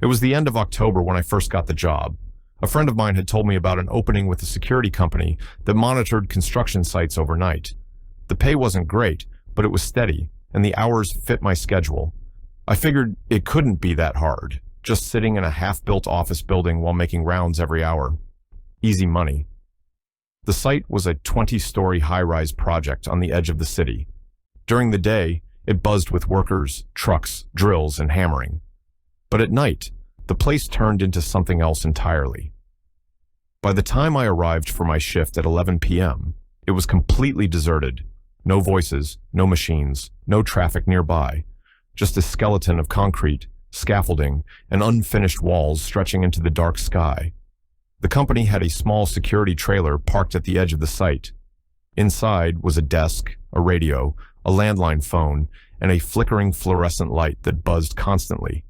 It was the end of October when I first got the job. A friend of mine had told me about an opening with a security company that monitored construction sites overnight. The pay wasn't great, but it was steady, and the hours fit my schedule. I figured it couldn't be that hard, just sitting in a half-built office building while making rounds every hour. Easy money. The site was a 20-story high-rise project on the edge of the city. During the day, it buzzed with workers, trucks, drills, and hammering. But at night, the place turned into something else entirely. By the time I arrived for my shift at 11 p.m., it was completely deserted. No voices, no machines, no traffic nearby. Just a skeleton of concrete, scaffolding, and unfinished walls stretching into the dark sky. The company had a small security trailer parked at the edge of the site. Inside was a desk, a radio, a landline phone, and a flickering fluorescent light that buzzed constantly.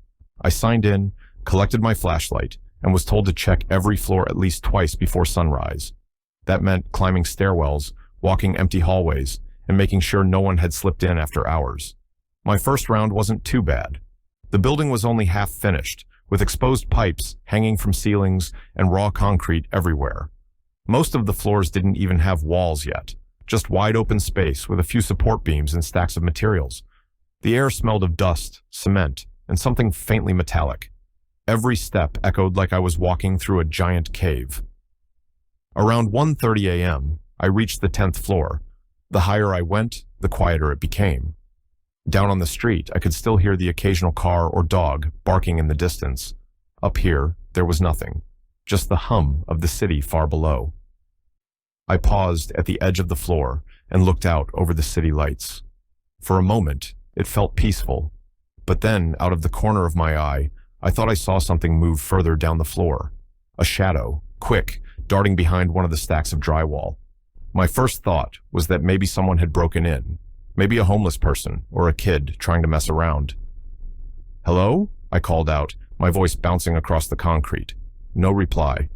I signed in, collected my flashlight, and was told to check every floor at least twice before sunrise. That meant climbing stairwells, walking empty hallways, and making sure no one had slipped in after hours. My first round wasn't too bad. The building was only half finished, with exposed pipes hanging from ceilings and raw concrete everywhere. Most of the floors didn't even have walls yet, just wide open space with a few support beams and stacks of materials. The air smelled of dust, cement, and something faintly metallic. Every step echoed like I was walking through a giant cave. Around 1:30 a.m., I reached the 10th floor. The higher I went, the quieter it became. Down on the street, I could still hear the occasional car or dog barking in the distance. Up here, there was nothing, just the hum of the city far below. I paused at the edge of the floor and looked out over the city lights. For a moment, it felt peaceful, but then, out of the corner of my eye, I thought I saw something move further down the floor. A shadow, quick, darting behind one of the stacks of drywall. My first thought was that maybe someone had broken in. Maybe a homeless person or a kid trying to mess around. "Hello?" I called out, my voice bouncing across the concrete. No reply.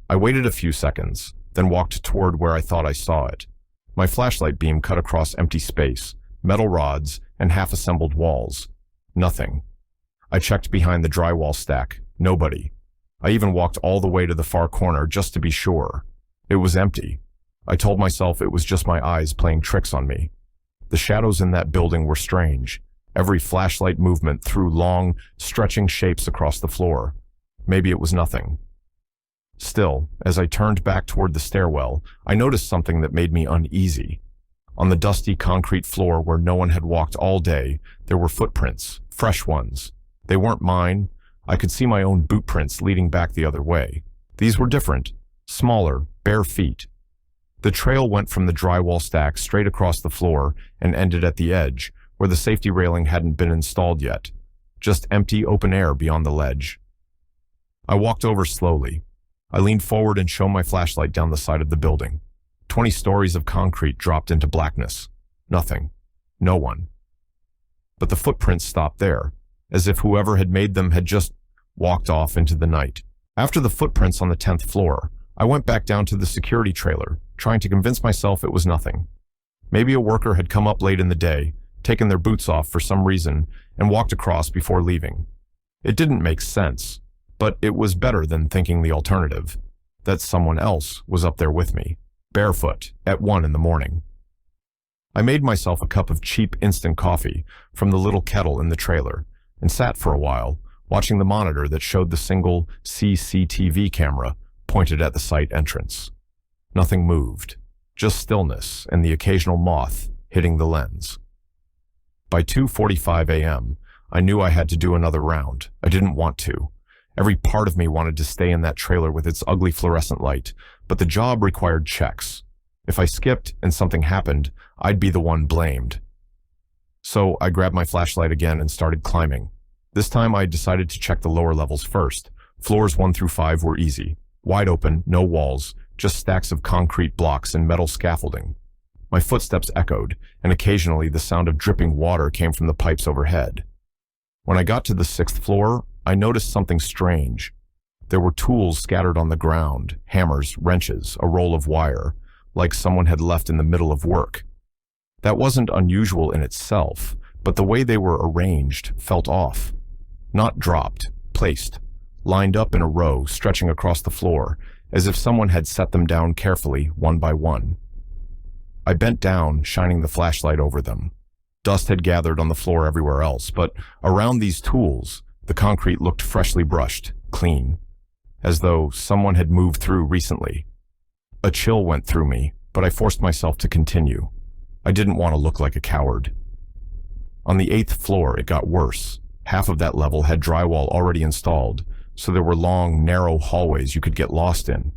I waited a few seconds, then walked toward where I thought I saw it. My flashlight beam cut across empty space, metal rods, and half-assembled walls. Nothing. I checked behind the drywall stack. Nobody. I even walked all the way to the far corner just to be sure. It was empty. I told myself it was just my eyes playing tricks on me. The shadows in that building were strange. Every flashlight movement threw long, stretching shapes across the floor. Maybe it was nothing. Still, as I turned back toward the stairwell, I noticed something that made me uneasy. On the dusty concrete floor where no one had walked all day, there were footprints, fresh ones. They weren't mine. I could see my own boot prints leading back the other way. These were different, smaller, bare feet. The trail went from the drywall stack straight across the floor and ended at the edge, where the safety railing hadn't been installed yet. Just empty open air beyond the ledge. I walked over slowly. I leaned forward and shone my flashlight down the side of the building. 20 stories of concrete dropped into blackness. Nothing. No one. But the footprints stopped there, as if whoever had made them had just walked off into the night. After the footprints on the 10th floor, I went back down to the security trailer, trying to convince myself it was nothing. Maybe a worker had come up late in the day, taken their boots off for some reason, and walked across before leaving. It didn't make sense, but it was better than thinking the alternative, that someone else was up there with me, barefoot, at 1 in the morning. I made myself a cup of cheap instant coffee from the little kettle in the trailer, and sat for a while, watching the monitor that showed the single CCTV camera pointed at the site entrance. Nothing moved, just stillness and the occasional moth hitting the lens. By 2:45 a.m., I knew I had to do another round. I didn't want to. Every part of me wanted to stay in that trailer with its ugly fluorescent light, but the job required checks. If I skipped and something happened, I'd be the one blamed. So I grabbed my flashlight again and started climbing. This time I decided to check the lower levels first. Floors 1 through 5 were easy. Wide open, no walls, just stacks of concrete blocks and metal scaffolding. My footsteps echoed, and occasionally the sound of dripping water came from the pipes overhead. When I got to the 6th floor, I noticed something strange. There were tools scattered on the ground, hammers, wrenches, a roll of wire, like someone had left in the middle of work. That wasn't unusual in itself, but the way they were arranged felt off. Not dropped, placed, lined up in a row stretching across the floor, as if someone had set them down carefully, one by one. I bent down, shining the flashlight over them. Dust had gathered on the floor everywhere else, but around these tools, the concrete looked freshly brushed, clean, as though someone had moved through recently. A chill went through me, but I forced myself to continue. I didn't want to look like a coward. On the 8th floor, it got worse. Half of that level had drywall already installed, so there were long, narrow hallways you could get lost in.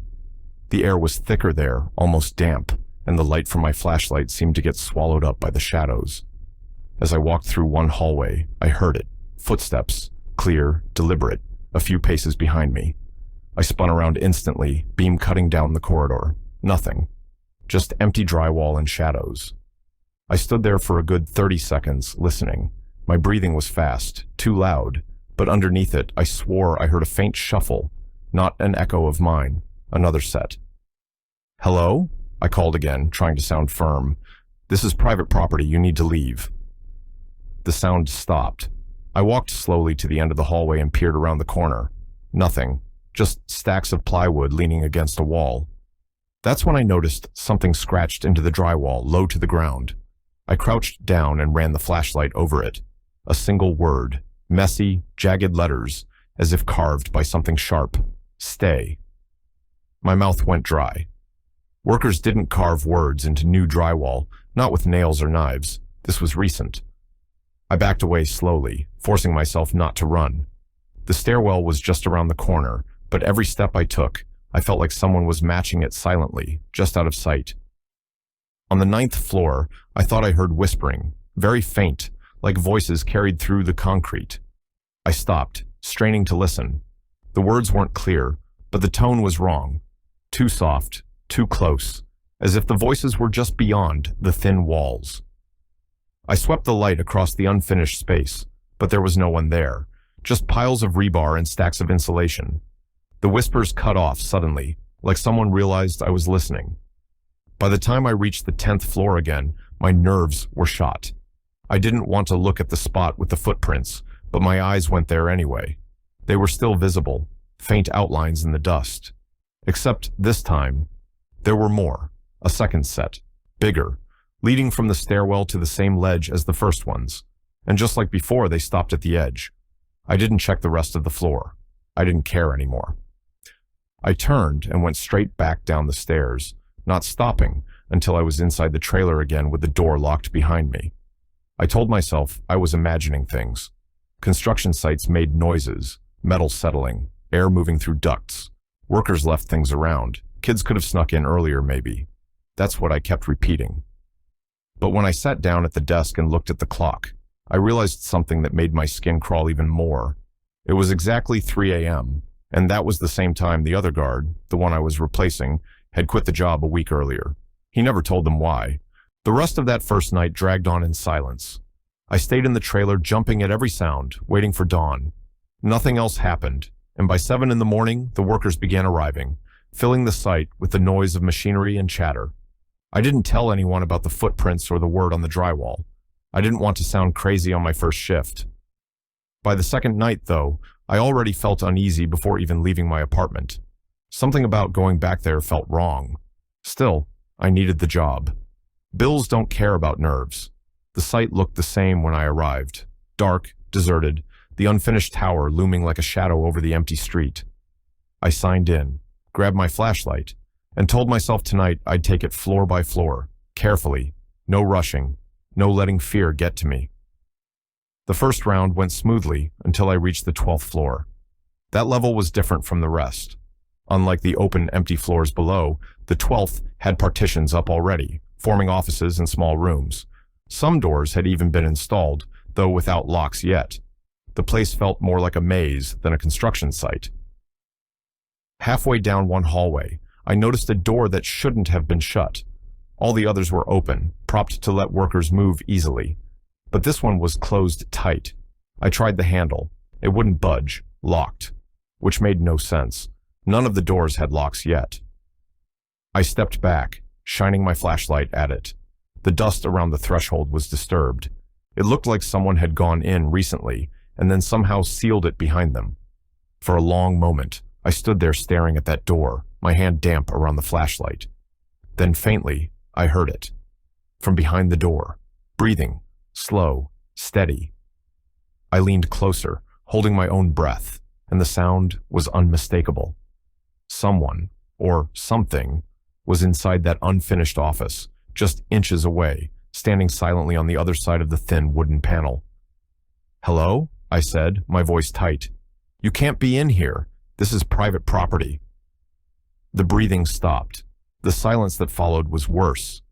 The air was thicker there, almost damp, and the light from my flashlight seemed to get swallowed up by the shadows. As I walked through one hallway, I heard it. Footsteps, clear, deliberate, a few paces behind me. I spun around instantly, beam cutting down the corridor. Nothing. Just empty drywall and shadows. I stood there for a good 30 seconds, listening. My breathing was fast, too loud, but underneath it, I swore I heard a faint shuffle, not an echo of mine. Another set. "Hello?" I called again, trying to sound firm. "This is private property, you need to leave." The sound stopped. I walked slowly to the end of the hallway and peered around the corner. Nothing, just stacks of plywood leaning against a wall. That's when I noticed something scratched into the drywall, low to the ground. I crouched down and ran the flashlight over it. A single word, messy, jagged letters, as if carved by something sharp. "Stay." My mouth went dry. Workers didn't carve words into new drywall, not with nails or knives. This was recent. I backed away slowly, forcing myself not to run. The stairwell was just around the corner, but every step I took, I felt like someone was matching it silently, just out of sight. On the 9th floor, I thought I heard whispering, very faint, like voices carried through the concrete. I stopped, straining to listen. The words weren't clear, but the tone was wrong. Too soft, too close, as if the voices were just beyond the thin walls. I swept the light across the unfinished space, but there was no one there, just piles of rebar and stacks of insulation. The whispers cut off suddenly, like someone realized I was listening. By the time I reached the 10th floor again, my nerves were shot. I didn't want to look at the spot with the footprints, but my eyes went there anyway. They were still visible, faint outlines in the dust. Except this time, there were more, a second set, bigger, leading from the stairwell to the same ledge as the first ones. And just like before, they stopped at the edge. I didn't check the rest of the floor. I didn't care anymore. I turned and went straight back down the stairs, not stopping until I was inside the trailer again with the door locked behind me. I told myself I was imagining things. Construction sites made noises, metal settling, air moving through ducts. Workers left things around. Kids could have snuck in earlier, maybe. That's what I kept repeating. But when I sat down at the desk and looked at the clock, I realized something that made my skin crawl even more. It was exactly 3 a.m., and that was the same time the other guard, the one I was replacing, had quit the job a week earlier. He never told them why. The rest of that first night dragged on in silence. I stayed in the trailer, jumping at every sound, waiting for dawn. Nothing else happened, and by 7 in the morning, the workers began arriving, filling the site with the noise of machinery and chatter. I didn't tell anyone about the footprints or the word on the drywall. I didn't want to sound crazy on my first shift. By the second night, though, I already felt uneasy before even leaving my apartment. Something about going back there felt wrong. Still, I needed the job. Bills don't care about nerves. The site looked the same when I arrived. Dark, deserted, the unfinished tower looming like a shadow over the empty street. I signed in, grabbed my flashlight, and told myself tonight I'd take it floor by floor, carefully, no rushing, no letting fear get to me. The first round went smoothly until I reached the 12th floor. That level was different from the rest. Unlike the open, empty floors below, the 12th had partitions up already, forming offices and small rooms. Some doors had even been installed, though without locks yet. The place felt more like a maze than a construction site. Halfway down one hallway, I noticed a door that shouldn't have been shut. All the others were open, propped to let workers move easily. But this one was closed tight. I tried the handle. It wouldn't budge, locked, which made no sense. None of the doors had locks yet. I stepped back, shining my flashlight at it. The dust around the threshold was disturbed. It looked like someone had gone in recently and then somehow sealed it behind them. For a long moment, I stood there staring at that door, my hand damp around the flashlight. Then faintly, I heard it. From behind the door, breathing, slow, steady. I leaned closer, holding my own breath, and the sound was unmistakable. Someone, or something, was inside that unfinished office, just inches away, standing silently on the other side of the thin wooden panel. "Hello?" I said, my voice tight. "You can't be in here. This is private property." The breathing stopped. The silence that followed was worse.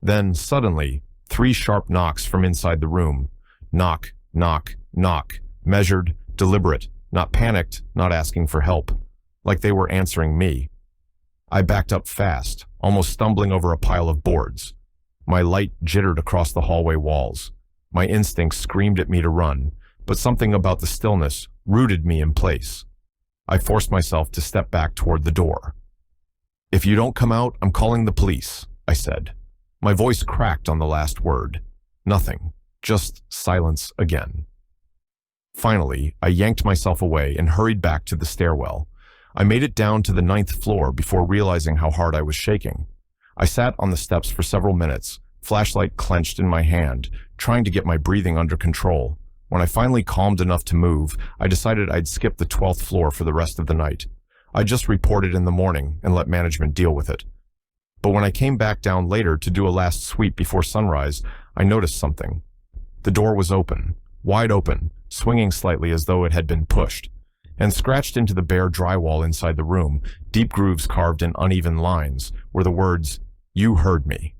Then, suddenly, 3 sharp knocks from inside the room. Knock, knock, knock. Measured, deliberate, not panicked, not asking for help. Like they were answering me. I backed up fast, almost stumbling over a pile of boards. My light jittered across the hallway walls. My instincts screamed at me to run, but something about the stillness rooted me in place. I forced myself to step back toward the door. "If you don't come out, I'm calling the police," I said. My voice cracked on the last word. Nothing, just silence again. Finally, I yanked myself away and hurried back to the stairwell. I made it down to the 9th floor before realizing how hard I was shaking. I sat on the steps for several minutes, flashlight clenched in my hand, trying to get my breathing under control. When I finally calmed enough to move, I decided I'd skip the 12th floor for the rest of the night. I'd just report it in the morning and let management deal with it. But when I came back down later to do a last sweep before sunrise, I noticed something. The door was open, wide open, swinging slightly as though it had been pushed. And scratched into the bare drywall inside the room, deep grooves carved in uneven lines, were the words, "You heard me."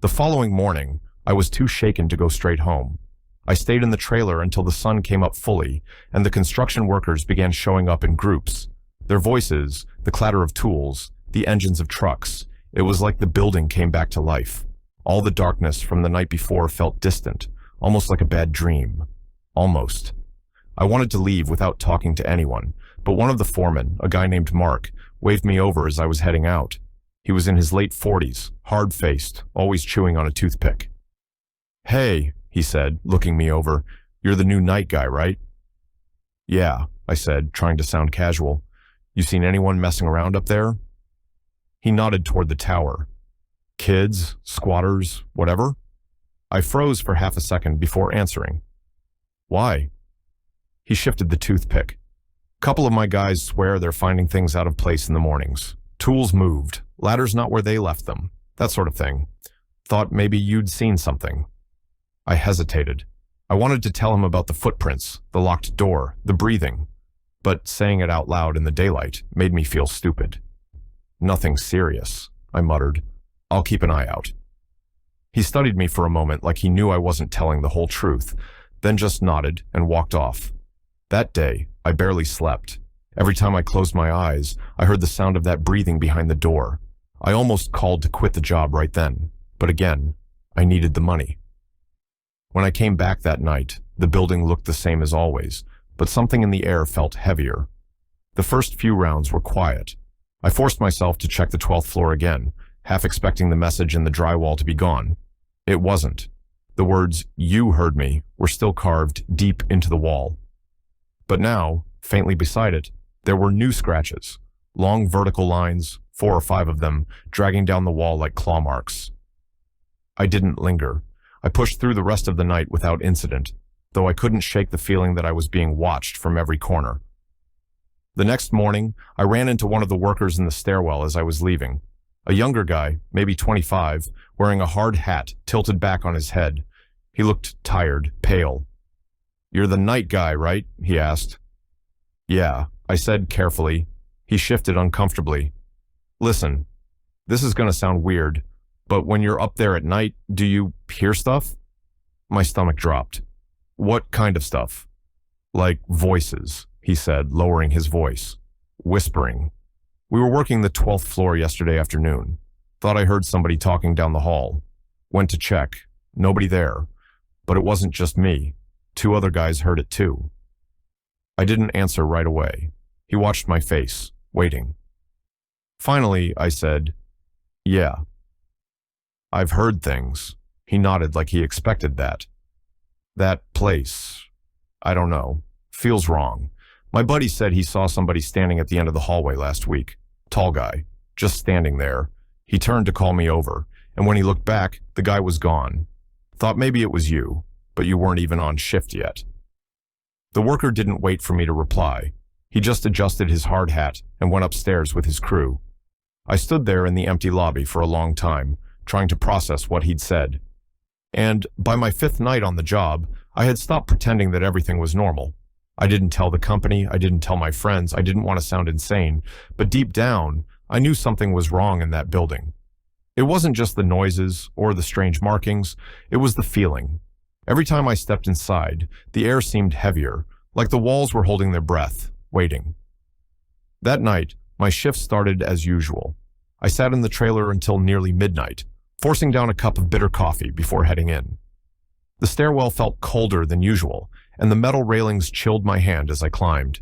The following morning, I was too shaken to go straight home. I stayed in the trailer until the sun came up fully, and the construction workers began showing up in groups. Their voices, the clatter of tools, the engines of trucks, it was like the building came back to life. All the darkness from the night before felt distant, almost like a bad dream. Almost. I wanted to leave without talking to anyone, but one of the foremen, a guy named Mark, waved me over as I was heading out. He was in his late 40s, hard-faced, always chewing on a toothpick. "Hey," he said, looking me over, "you're the new night guy, right?" "Yeah," I said, trying to sound casual. "You seen anyone messing around up there?" He nodded toward the tower. "Kids, squatters, whatever?" I froze for half a second before answering. "Why?" He shifted the toothpick. "Couple of my guys swear they're finding things out of place in the mornings. Tools moved, ladders not where they left them, that sort of thing. Thought maybe you'd seen something." I hesitated. I wanted to tell him about the footprints, the locked door, the breathing, but saying it out loud in the daylight made me feel stupid. "Nothing serious," I muttered. "I'll keep an eye out." He studied me for a moment like he knew I wasn't telling the whole truth, then just nodded and walked off. That day, I barely slept. Every time I closed my eyes, I heard the sound of that breathing behind the door. I almost called to quit the job right then, but again, I needed the money. When I came back that night, the building looked the same as always, but something in the air felt heavier. The first few rounds were quiet. I forced myself to check the 12th floor again, half expecting the message in the drywall to be gone. It wasn't. The words, "You heard me," were still carved deep into the wall. But now, faintly beside it, there were new scratches, long vertical lines, 4 or 5 of them, dragging down the wall like claw marks. I didn't linger. I pushed through the rest of the night without incident, though I couldn't shake the feeling that I was being watched from every corner. The next morning, I ran into one of the workers in the stairwell as I was leaving. A younger guy, maybe 25, wearing a hard hat tilted back on his head. He looked tired, pale. "You're the night guy, right?" he asked. "Yeah," I said carefully. He shifted uncomfortably. "Listen, this is going to sound weird, but when you're up there at night, do you hear stuff?" My stomach dropped. "What kind of stuff?" "Like voices," he said, lowering his voice. "Whispering. We were working the 12th floor yesterday afternoon. Thought I heard somebody talking down the hall. Went to check. Nobody there. But it wasn't just me. 2 other guys heard it too." I didn't answer right away. He watched my face, waiting. Finally, I said, "Yeah. I've heard things." He nodded like he expected that. "That place, I don't know, feels wrong. My buddy said he saw somebody standing at the end of the hallway last week. Tall guy, just standing there. He turned to call me over, and when he looked back, the guy was gone. Thought maybe it was you, but you weren't even on shift yet. The worker didn't wait for me to reply. He just adjusted his hard hat and went upstairs with his crew. I stood there in the empty lobby for a long time, trying to process what he'd said. And by my 5th night on the job, I had stopped pretending that everything was normal. I didn't tell the company, I didn't tell my friends, I didn't want to sound insane, but deep down, I knew something was wrong in that building. It wasn't just the noises or the strange markings, it was the feeling. Every time I stepped inside, the air seemed heavier, like the walls were holding their breath, waiting. That night, my shift started as usual. I sat in the trailer until nearly midnight, forcing down a cup of bitter coffee before heading in. The stairwell felt colder than usual, and the metal railings chilled my hand as I climbed.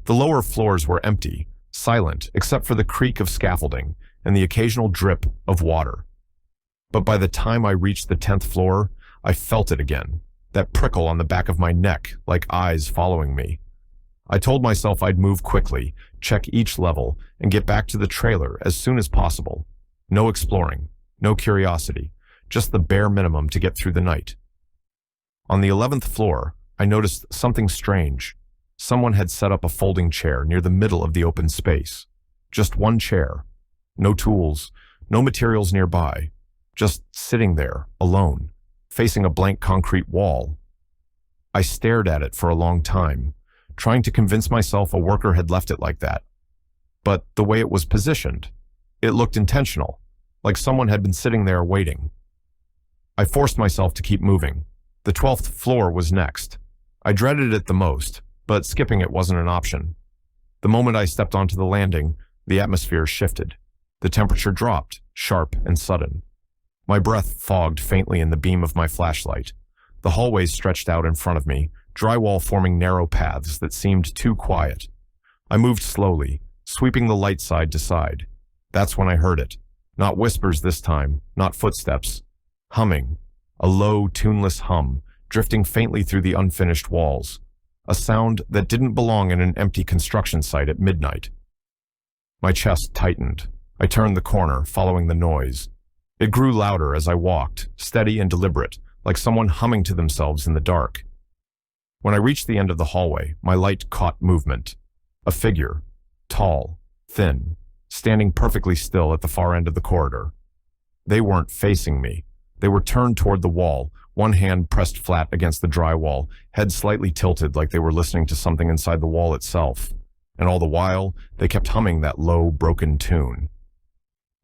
The lower floors were empty, silent except for the creak of scaffolding and the occasional drip of water. But by the time I reached the 10th floor, I felt it again, that prickle on the back of my neck, like eyes following me. I told myself I'd move quickly, check each level, and get back to the trailer as soon as possible. No exploring, no curiosity, just the bare minimum to get through the night. On the 11th floor, I noticed something strange. Someone had set up a folding chair near the middle of the open space. Just one chair. No tools, no materials nearby. Just sitting there, alone, facing a blank concrete wall. I stared at it for a long time, trying to convince myself a worker had left it like that. But the way it was positioned, it looked intentional, like someone had been sitting there waiting. I forced myself to keep moving. The 12th floor was next. I dreaded it the most, but skipping it wasn't an option. The moment I stepped onto the landing, the atmosphere shifted. The temperature dropped, sharp and sudden. My breath fogged faintly in the beam of my flashlight. The hallways stretched out in front of me, drywall forming narrow paths that seemed too quiet. I moved slowly, sweeping the light side to side. That's when I heard it. Not whispers this time, not footsteps. Humming. A low, tuneless hum, drifting faintly through the unfinished walls. A sound that didn't belong in an empty construction site at midnight. My chest tightened. I turned the corner, following the noise. It grew louder as I walked, steady and deliberate, like someone humming to themselves in the dark. When I reached the end of the hallway, my light caught movement. A figure, tall, thin, standing perfectly still at the far end of the corridor. They weren't facing me. They were turned toward the wall, one hand pressed flat against the drywall, head slightly tilted like they were listening to something inside the wall itself. And all the while, they kept humming that low, broken tune.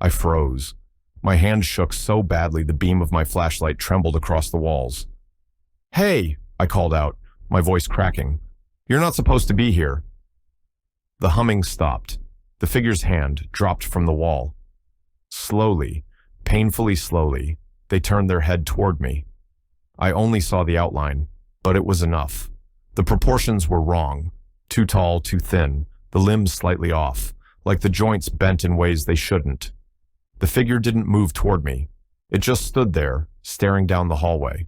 I froze. My hand shook so badly the beam of my flashlight trembled across the walls. "Hey!" I called out, my voice cracking. "You're not supposed to be here." The humming stopped. The figure's hand dropped from the wall. Slowly, painfully slowly, they turned their head toward me. I only saw the outline, but it was enough. The proportions were wrong. Too tall, too thin, the limbs slightly off, like the joints bent in ways they shouldn't. The figure didn't move toward me. It just stood there, staring down the hallway.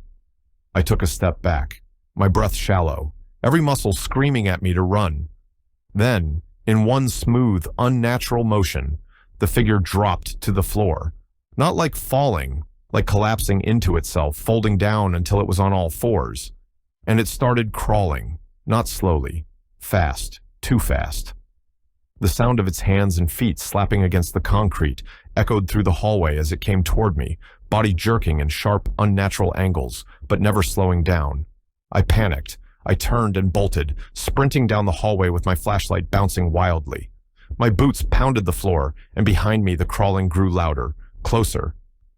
I took a step back, my breath shallow, every muscle screaming at me to run. Then, in one smooth, unnatural motion, the figure dropped to the floor. Not like falling, like collapsing into itself, folding down until it was on all fours. And it started crawling, not slowly, fast, too fast. The sound of its hands and feet slapping against the concrete echoed through the hallway as it came toward me, body jerking in sharp, unnatural angles, but never slowing down. I panicked. I turned and bolted, sprinting down the hallway with my flashlight bouncing wildly. My boots pounded the floor, and behind me the crawling grew louder, closer.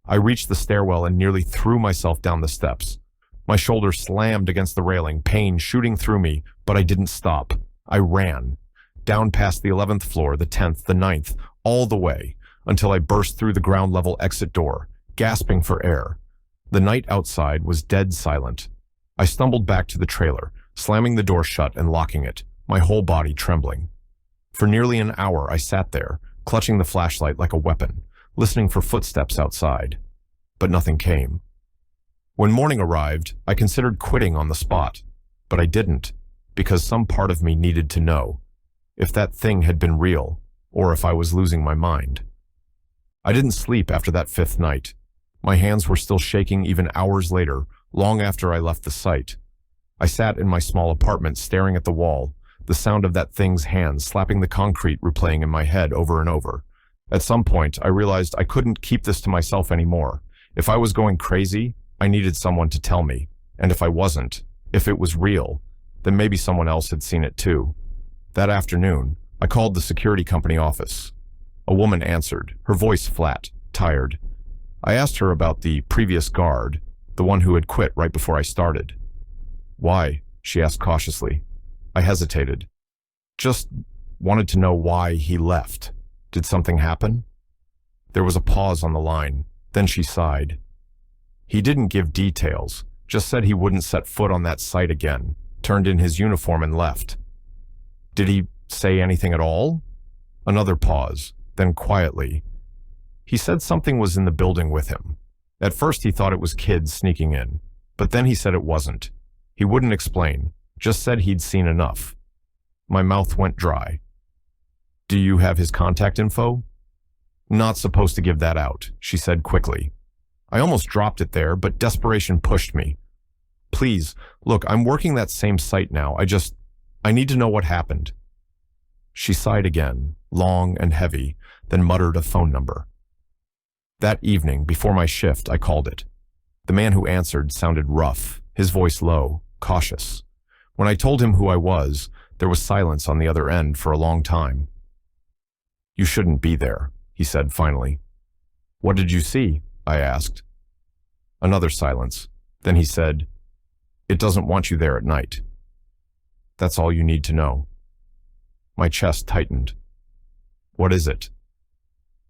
I reached the stairwell and nearly threw myself down the steps. My shoulder slammed against the railing, pain shooting through me, but I didn't stop. I ran. Down past the 11th floor, the 10th, the 9th, all the way, until I burst through the ground-level exit door, gasping for air. The night outside was dead silent. I stumbled back to the trailer, slamming the door shut and locking it, my whole body trembling. For nearly an hour I sat there, clutching the flashlight like a weapon, listening for footsteps outside. But nothing came. When morning arrived, I considered quitting on the spot, but I didn't. because some part of me needed to know if that thing had been real or if I was losing my mind. I didn't sleep after that fifth night. My hands were still shaking even hours later, long after I left the site. I sat in my small apartment staring at the wall, the sound of that thing's hands slapping the concrete replaying in my head over and over. At some point, I realized I couldn't keep this to myself anymore. If I was going crazy, I needed someone to tell me. And if I wasn't, if it was real, then maybe someone else had seen it too. That afternoon, I called the security company office. A woman answered, her voice flat, tired. I asked her about the previous guard, the one who had quit right before I started. Why? She asked cautiously. I hesitated. Just wanted to know why he left. Did something happen? There was a pause on the line. Then she sighed. He didn't give details, just said he wouldn't set foot on that site again, turned in his uniform and left. Did he say anything at all? Another pause, then quietly. He said something was in the building with him. At first he thought it was kids sneaking in, but then he said it wasn't. He wouldn't explain, just said he'd seen enough. My mouth went dry. Do you have his contact info? Not supposed to give that out, she said quickly. I almost dropped it there, but desperation pushed me. Please, look, I'm working that same site now. I need to know what happened. She sighed again, long and heavy, then muttered a phone number. That evening, before my shift, I called it. The man who answered sounded rough, his voice low, cautious. When I told him who I was, there was silence on the other end for a long time. You shouldn't be there, he said finally. What did you see? I asked. Another silence. Then he said, It doesn't want you there at night. That's all you need to know. My chest tightened. What is it?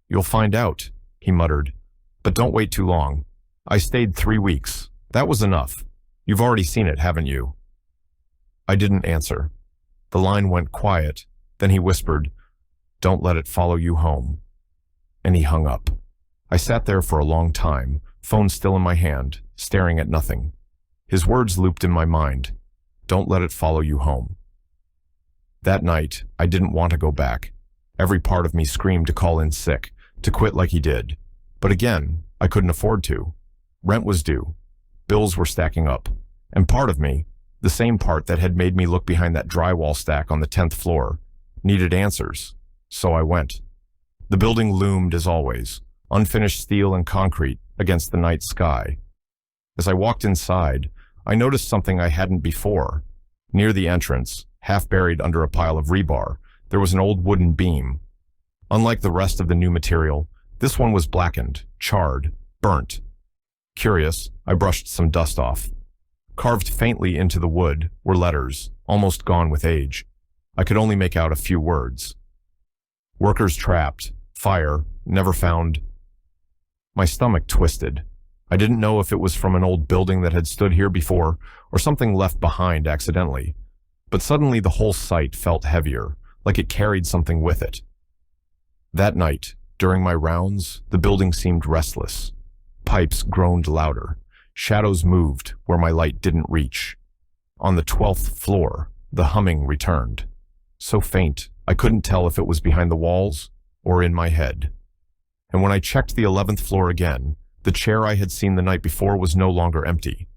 You'll find out, he muttered. But don't wait too long. I stayed 3 weeks. That was enough. You've already seen it, haven't you? I didn't answer. The line went quiet. Then he whispered, Don't let it follow you home. And he hung up. I sat there for a long time, phone still in my hand, staring at nothing. His words looped in my mind. Don't let it follow you home. That night, I didn't want to go back. Every part of me screamed to call in sick, to quit like he did. But again, I couldn't afford to. Rent was due. Bills were stacking up. And part of me, the same part that had made me look behind that drywall stack on the 10th floor, needed answers. So I went. The building loomed as always, unfinished steel and concrete against the night sky. As I walked inside, I noticed something I hadn't before. Near the entrance, half buried under a pile of rebar, there was an old wooden beam. Unlike the rest of the new material, this one was blackened, charred, burnt. Curious, I brushed some dust off. Carved faintly into the wood were letters, almost gone with age. I could only make out a few words. Workers trapped, fire, never found. My stomach twisted. I didn't know if it was from an old building that had stood here before or something left behind accidentally. But suddenly the whole site felt heavier, like it carried something with it. That night, during my rounds, the building seemed restless. Pipes groaned louder. Shadows moved where my light didn't reach. On the 12th floor, the humming returned. So faint, I couldn't tell if it was behind the walls or in my head. And when I checked the 11th floor again, the chair I had seen the night before was no longer empty.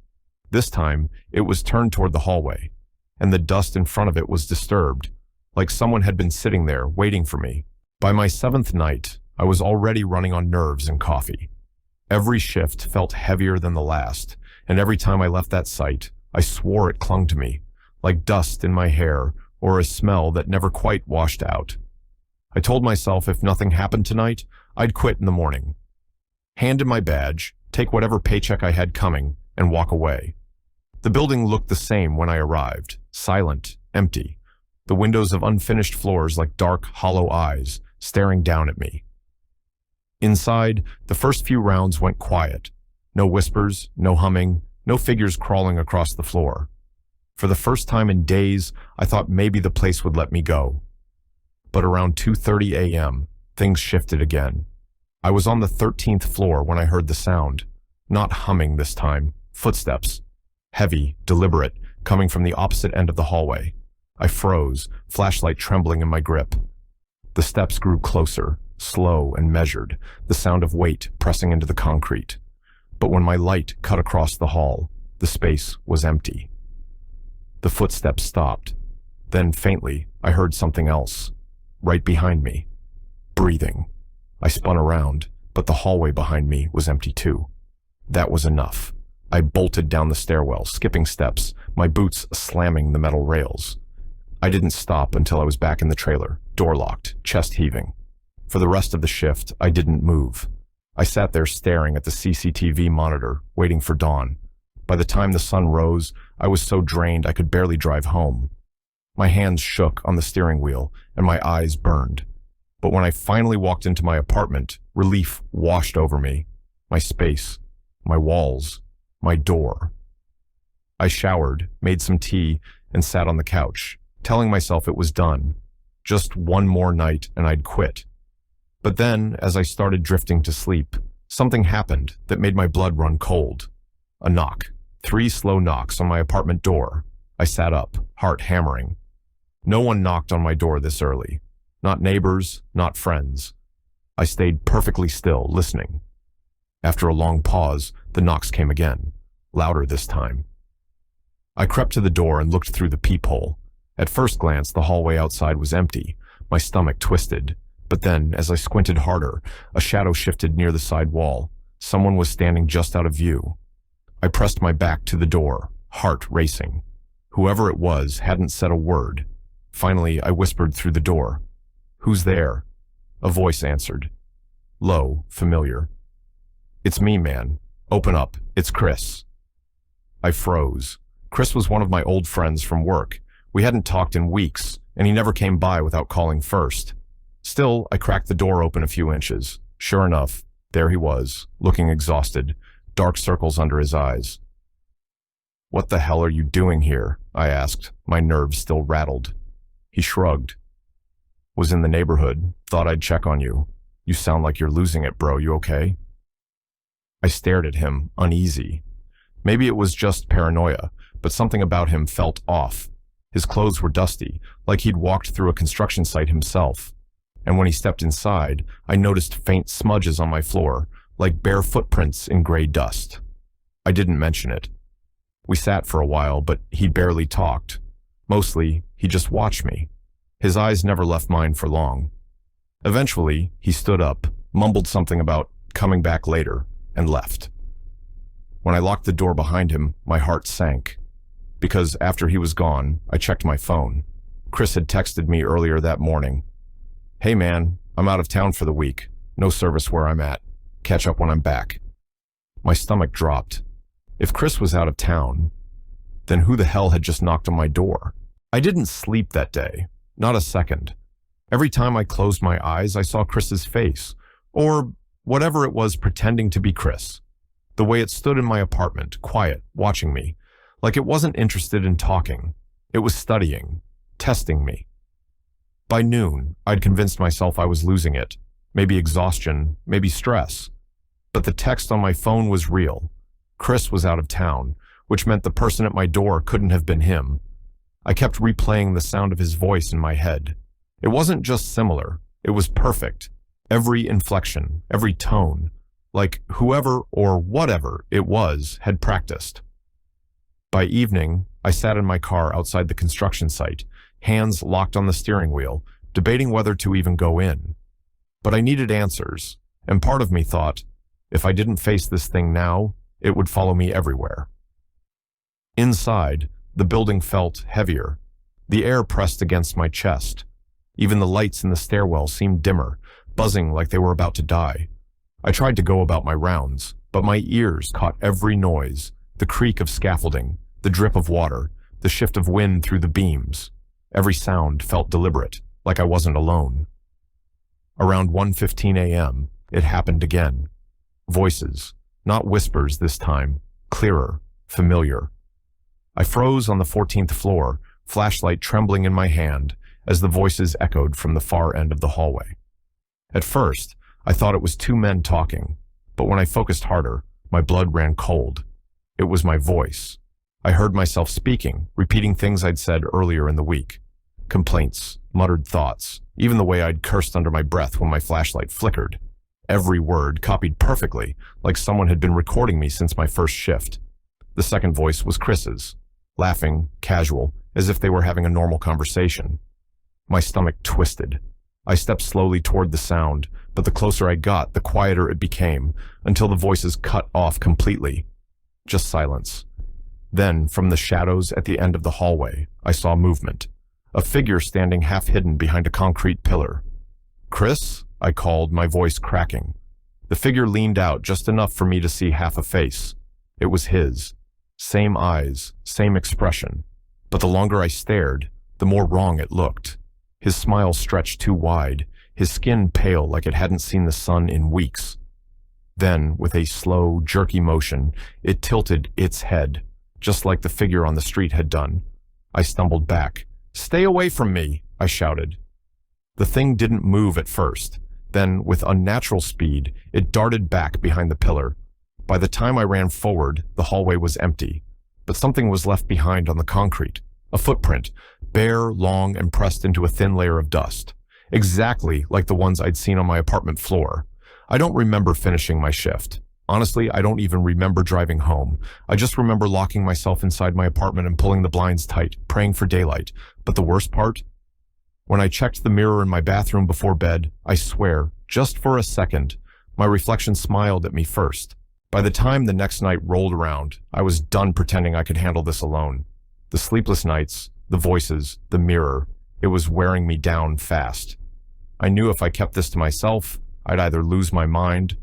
This time, it was turned toward the hallway, and the dust in front of it was disturbed, like someone had been sitting there waiting for me. By my 7th night, I was already running on nerves and coffee. Every shift felt heavier than the last, and every time I left that site, I swore it clung to me, like dust in my hair or a smell that never quite washed out. I told myself if nothing happened tonight, I'd quit in the morning. Hand in my badge, take whatever paycheck I had coming, and walk away. The building looked the same when I arrived, silent, empty, the windows of unfinished floors like dark, hollow eyes staring down at me. Inside, the first few rounds went quiet. No whispers, no humming, no figures crawling across the floor. For the first time in days, I thought maybe the place would let me go. But around 2:30 a.m., things shifted again. I was on the 13th floor when I heard the sound. Not humming this time, footsteps. Heavy, deliberate, coming from the opposite end of the hallway. I froze, flashlight trembling in my grip. The steps grew closer, slow and measured, the sound of weight pressing into the concrete. But when my light cut across the hall, the space was empty. The footsteps stopped. Then, faintly, I heard something else, right behind me. Breathing. I spun around, but the hallway behind me was empty too. That was enough. I bolted down the stairwell, skipping steps, my boots slamming the metal rails. I didn't stop until I was back in the trailer, door locked, chest heaving. For the rest of the shift, I didn't move. I sat there staring at the CCTV monitor, waiting for dawn. By the time the sun rose, I was so drained I could barely drive home. My hands shook on the steering wheel, and my eyes burned. But when I finally walked into my apartment, relief washed over me. My space, my walls, my door. I showered, made some tea, and sat on the couch, telling myself it was done. Just one more night and I'd quit. But then, as I started drifting to sleep, something happened that made my blood run cold. A knock. 3 slow knocks on my apartment door. I sat up, heart hammering. No one knocked on my door this early. Not neighbors, not friends. I stayed perfectly still, listening. After a long pause, the knocks came again, louder this time. I crept to the door and looked through the peephole. At first glance, the hallway outside was empty. My stomach twisted. But then, as I squinted harder, a shadow shifted near the side wall. Someone was standing just out of view. I pressed my back to the door, heart racing. Whoever it was hadn't said a word. Finally, I whispered through the door. "Who's there?" A voice answered. Low, familiar. "It's me, man. Open up. It's Chris." I froze. Chris was one of my old friends from work. We hadn't talked in weeks, and he never came by without calling first. Still, I cracked the door open a few inches. Sure enough, there he was, looking exhausted, dark circles under his eyes. "What the hell are you doing here?" I asked, my nerves still rattled. He shrugged. "Was in the neighborhood. Thought I'd check on you. You sound like you're losing it, bro. You okay?" I stared at him, uneasy. Maybe it was just paranoia, but something about him felt off. His clothes were dusty, like he'd walked through a construction site himself. And when he stepped inside, I noticed faint smudges on my floor, like bare footprints in gray dust. I didn't mention it. We sat for a while, but he barely talked. Mostly, he just watched me. His eyes never left mine for long. Eventually, he stood up, mumbled something about coming back later, and left. When I locked the door behind him, my heart sank. Because after he was gone, I checked my phone. Chris had texted me earlier that morning. "Hey man, I'm out of town for the week. No service where I'm at. Catch up when I'm back." My stomach dropped. If Chris was out of town, then who the hell had just knocked on my door? I didn't sleep that day. Not a second. Every time I closed my eyes, I saw Chris's face, or whatever it was pretending to be Chris. The way it stood in my apartment, quiet, watching me, like it wasn't interested in talking. It was studying, testing me. By noon, I'd convinced myself I was losing it. Maybe exhaustion, maybe stress. But the text on my phone was real. Chris was out of town, which meant the person at my door couldn't have been him. I kept replaying the sound of his voice in my head. It wasn't just similar, it was perfect. Every inflection, every tone, like whoever or whatever it was had practiced. By evening, I sat in my car outside the construction site, hands locked on the steering wheel, debating whether to even go in. But I needed answers, and part of me thought, if I didn't face this thing now, it would follow me everywhere. Inside, the building felt heavier. The air pressed against my chest. Even the lights in the stairwell seemed dimmer, buzzing like they were about to die. I tried to go about my rounds, but my ears caught every noise, the creak of scaffolding, the drip of water, the shift of wind through the beams. Every sound felt deliberate, like I wasn't alone. Around 1:15 a.m., it happened again. Voices, not whispers this time, clearer, familiar. I froze on the 14th floor, flashlight trembling in my hand, as the voices echoed from the far end of the hallway. At first, I thought it was 2 men talking, but when I focused harder, my blood ran cold. It was my voice. I heard myself speaking, repeating things I'd said earlier in the week. Complaints, muttered thoughts, even the way I'd cursed under my breath when my flashlight flickered. Every word copied perfectly, like someone had been recording me since my first shift. The second voice was Chris's, laughing, casual, as if they were having a normal conversation. My stomach twisted. I stepped slowly toward the sound, but the closer I got, the quieter it became, until the voices cut off completely. Just silence. Then, from the shadows at the end of the hallway, I saw movement. A figure standing half-hidden behind a concrete pillar. "Chris?" I called, my voice cracking. The figure leaned out just enough for me to see half a face. It was his. Same eyes, same expression. But the longer I stared, the more wrong it looked. His smile stretched too wide, his skin pale like it hadn't seen the sun in weeks. Then, with a slow, jerky motion, it tilted its head, just like the figure on the street had done. I stumbled back. "Stay away from me!" I shouted. The thing didn't move at first. Then, with unnatural speed, it darted back behind the pillar. By the time I ran forward, the hallway was empty. But something was left behind on the concrete. A footprint, bare, long, and pressed into a thin layer of dust. Exactly like the ones I'd seen on my apartment floor. I don't remember finishing my shift. Honestly, I don't even remember driving home. I just remember locking myself inside my apartment and pulling the blinds tight, praying for daylight. But the worst part? When I checked the mirror in my bathroom before bed, I swear, just for a second, my reflection smiled at me first. By the time the next night rolled around, I was done pretending I could handle this alone. The sleepless nights, the voices, the mirror, it was wearing me down fast. I knew if I kept this to myself, I'd either lose my mind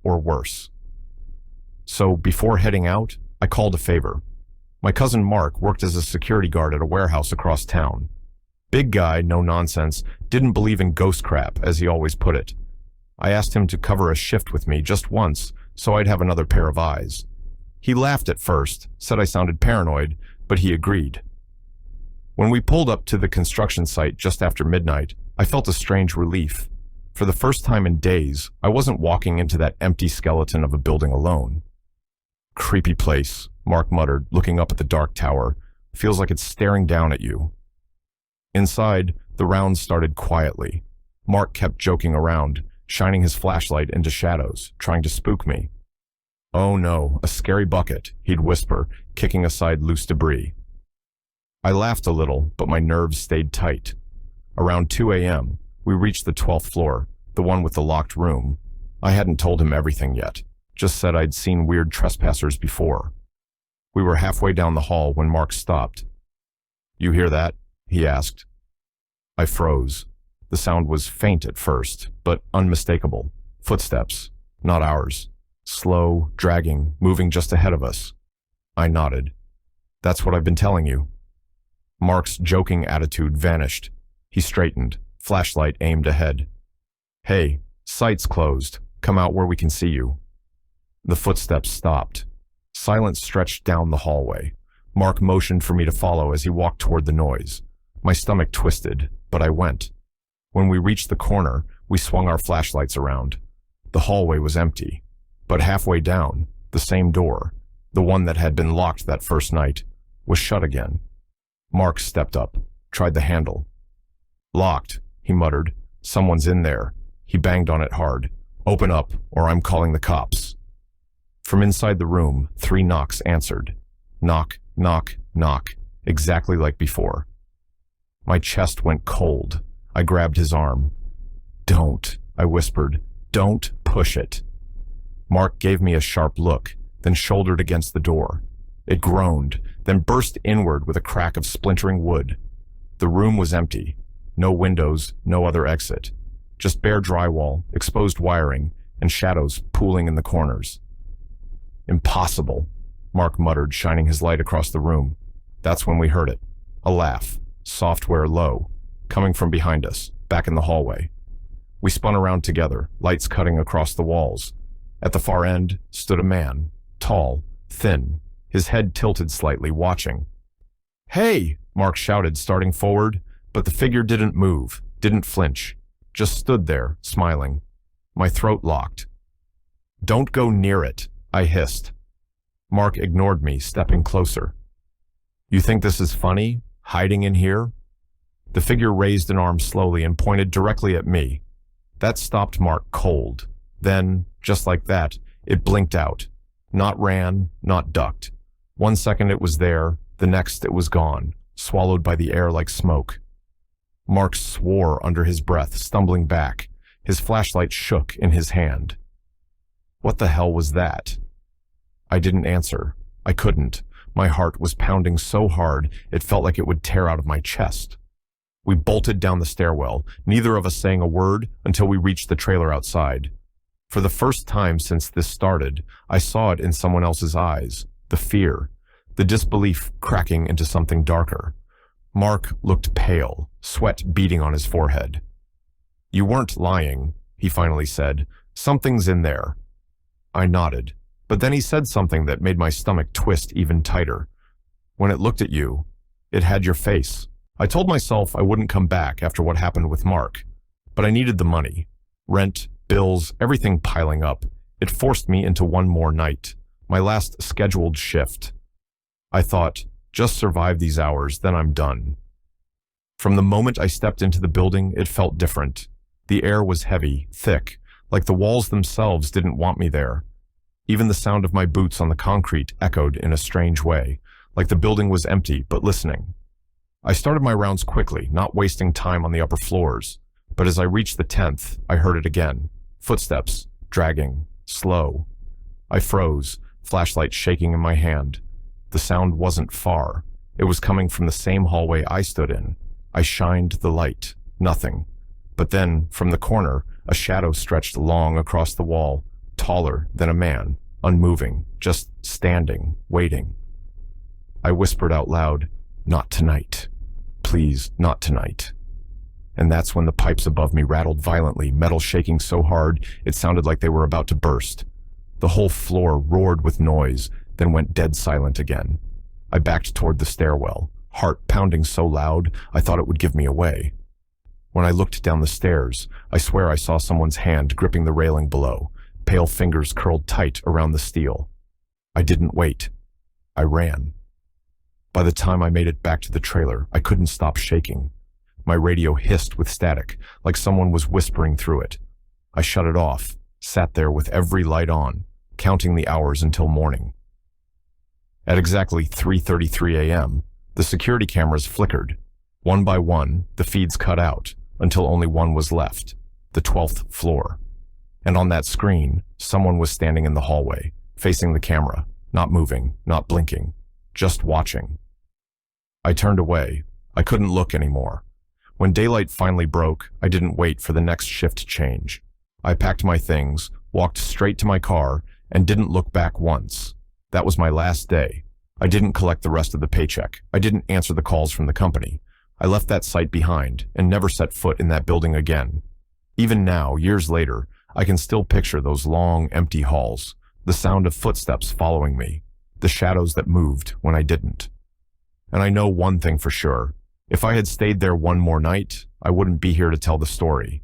or worse. So before heading out, I called a favor. My cousin Mark worked as a security guard at a warehouse across town. Big guy, no nonsense, didn't believe in ghost crap, as he always put it. I asked him to cover a shift with me just once, so I'd have another pair of eyes. He laughed at first, said I sounded paranoid, but he agreed. When we pulled up to the construction site just after midnight, I felt a strange relief. For the first time in days, I wasn't walking into that empty skeleton of a building alone. "Creepy place," Mark muttered, looking up at the dark tower. "Feels like it's staring down at you." Inside, the rounds started quietly. Mark kept joking around, shining his flashlight into shadows, trying to spook me. "Oh no, a scary bucket," he'd whisper, kicking aside loose debris. I laughed a little, but my nerves stayed tight. Around 2 a.m., we reached the 12th floor, the one with the locked room. I hadn't told him everything yet, just said I'd seen weird trespassers before. We were halfway down the hall when Mark stopped. "You hear that?" he asked. I froze. The sound was faint at first, but unmistakable. Footsteps, not ours. Slow, dragging, moving just ahead of us. I nodded. "That's what I've been telling you." Mark's joking attitude vanished. He straightened, flashlight aimed ahead. "Hey, site's closed. Come out where we can see you." The footsteps stopped. Silence stretched down the hallway. Mark motioned for me to follow as he walked toward the noise. My stomach twisted, but I went. When we reached the corner, we swung our flashlights around. The hallway was empty, but halfway down, the same door, the one that had been locked that first night, was shut again. Mark stepped up, tried the handle. "Locked," he muttered. "Someone's in there." He banged on it hard. "Open up, or I'm calling the cops." From inside the room, 3 knocks answered. Knock, knock, knock, exactly like before. My chest went cold. I grabbed his arm. "Don't," I whispered. "Don't push it." Mark gave me a sharp look, then shouldered against the door. It groaned, then burst inward with a crack of splintering wood. The room was empty. No windows, no other exit. Just bare drywall, exposed wiring, and shadows pooling in the corners. "Impossible," Mark muttered, shining his light across the room. That's when we heard it. A laugh, software low, coming from behind us, back in the hallway. We spun around together, lights cutting across the walls. At the far end stood a man, tall, thin, his head tilted slightly, watching. "Hey!" Mark shouted, starting forward, but the figure didn't move, didn't flinch, just stood there, smiling. My throat locked. "Don't go near it," I hissed. Mark ignored me, stepping closer. "You think this is funny, hiding in here?" The figure raised an arm slowly and pointed directly at me. That stopped Mark cold. Then, just like that, it blinked out. Not ran, not ducked. 1 second it was there, the next it was gone, swallowed by the air like smoke. Mark swore under his breath, stumbling back. His flashlight shook in his hand. What the hell was that? I didn't answer. I couldn't. My heart was pounding so hard it felt like it would tear out of my chest. We bolted down the stairwell, neither of us saying a word until we reached the trailer outside. For the first time since this started, I saw it in someone else's eyes, the fear, the disbelief cracking into something darker. Mark looked pale, sweat beading on his forehead. "You weren't lying," he finally said. "Something's in there." I nodded, but then he said something that made my stomach twist even tighter. "When it looked at you, it had your face." I told myself I wouldn't come back after what happened with Mark, but I needed the money. Rent, bills, everything piling up. It forced me into one more night, my last scheduled shift. I thought, just survive these hours, then I'm done. From the moment I stepped into the building, it felt different. The air was heavy, thick, like the walls themselves didn't want me there. Even the sound of my boots on the concrete echoed in a strange way, like the building was empty but listening. I started my rounds quickly, not wasting time on the upper floors, but as I reached the 10th, I heard it again. Footsteps, dragging, slow. I froze, flashlight shaking in my hand. The sound wasn't far. It was coming from the same hallway I stood in. I shined the light. Nothing. But then, from the corner, a shadow stretched long across the wall, taller than a man, unmoving, just standing, waiting. I whispered out loud, "Not tonight. Please, not tonight." And that's when the pipes above me rattled violently, metal shaking so hard it sounded like they were about to burst. The whole floor roared with noise, then went dead silent again. I backed toward the stairwell, heart pounding so loud I thought it would give me away. When I looked down the stairs, I swear I saw someone's hand gripping the railing below, pale fingers curled tight around the steel. I didn't wait. I ran. By the time I made it back to the trailer, I couldn't stop shaking. My radio hissed with static, like someone was whispering through it. I shut it off, sat there with every light on, counting the hours until morning. At exactly 3:33 a.m., the security cameras flickered. One by one, the feeds cut out, until only one was left, the 12th floor. And on that screen, someone was standing in the hallway, facing the camera, not moving, not blinking, just watching. I turned away. I couldn't look anymore. When daylight finally broke, I didn't wait for the next shift change. I packed my things, walked straight to my car, and didn't look back once. That was my last day. I didn't collect the rest of the paycheck. I didn't answer the calls from the company. I left that site behind and never set foot in that building again. Even now, years later, I can still picture those long, empty halls, the sound of footsteps following me, the shadows that moved when I didn't. And I know one thing for sure. If I had stayed there one more night, I wouldn't be here to tell the story.